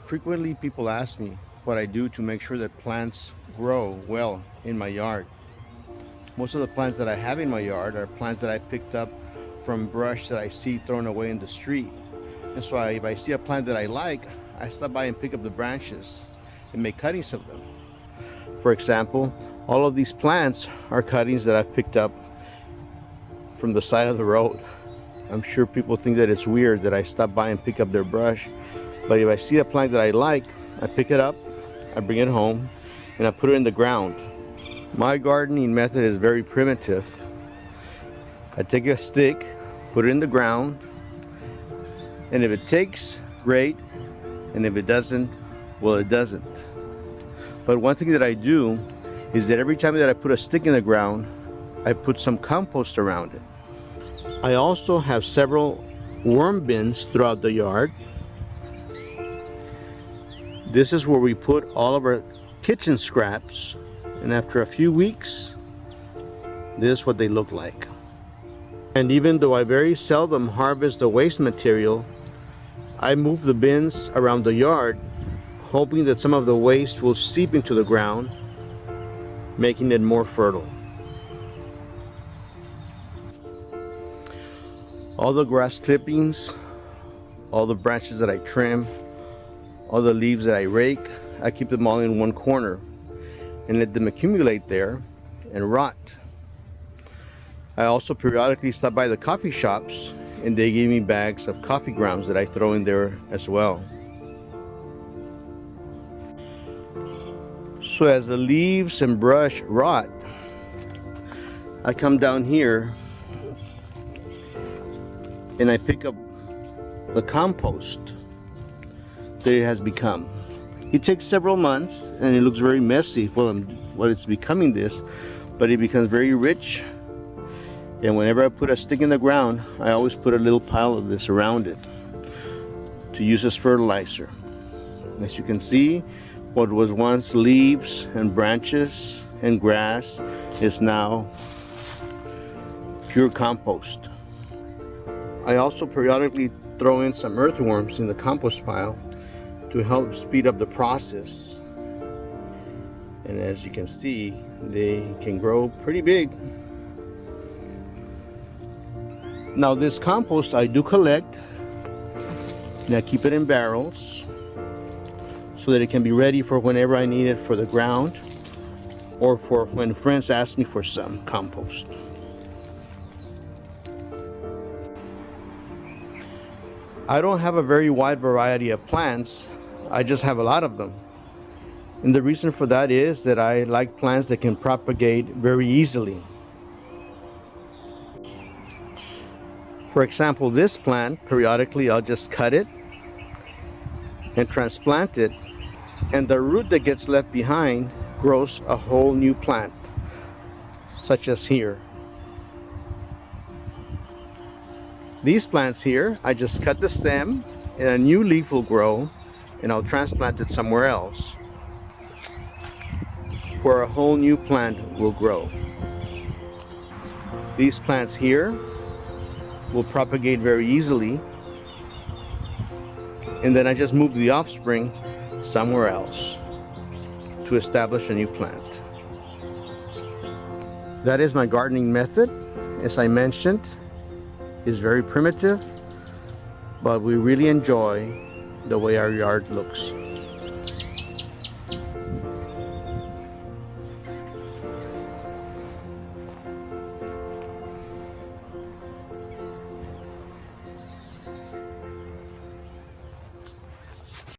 Frequently, people ask me what I do to make sure that plants grow well in my yard. Most of the plants that I have in my yard are plants that I picked up from brush that I see thrown away in the street. And so if I see a plant that I like, I stop by and pick up the branches and make cuttings of them. For example, all of these plants are cuttings that I've picked up from the side of the road. I'm sure people think that it's weird that I stop by and pick up their brush, but if I see a plant that I like, I pick it up, I bring it home, and I put it in the ground. My gardening method is very primitive. I take a stick, put it in the ground, and if it takes, great, and if it doesn't, well, it doesn't. But one thing that I do is that every time that I put a stick in the ground, I put some compost around it. I also have several worm bins throughout the yard. This is where we put all of our kitchen scraps, and after a few weeks, this is what they look like. And even though I very seldom harvest the waste material, I move the bins around the yard, hoping that some of the waste will seep into the ground, making it more fertile. All the grass clippings, all the branches that I trim, all the leaves that I rake, I keep them all in one corner and let them accumulate there and rot. I also periodically stop by the coffee shops and they give me bags of coffee grounds that I throw in there as well. So as the leaves and brush rot, I come down here and I pick up the compost that it has become. It takes several months and it looks very messy while it's becoming this, but it becomes very rich. And whenever I put a stick in the ground, I always put a little pile of this around it to use as fertilizer. As you can see, what was once leaves and branches and grass is now pure compost. I also periodically throw in some earthworms in the compost pile to help speed up the process. And as you can see, they can grow pretty big. Now this compost I do collect and I keep it in barrels so that it can be ready for whenever I need it for the ground or for when friends ask me for some compost. I don't have a very wide variety of plants, I just have a lot of them. And the reason for that is that I like plants that can propagate very easily. For example, this plant, periodically I'll just cut it and transplant it, and the root that gets left behind grows a whole new plant, such as here. These plants here, I just cut the stem and a new leaf will grow and I'll transplant it somewhere else where a whole new plant will grow. These plants here will propagate very easily, and then I just move the offspring somewhere else to establish a new plant. That is my gardening method. As I mentioned, it's very primitive, but we really enjoy the way our yard looks.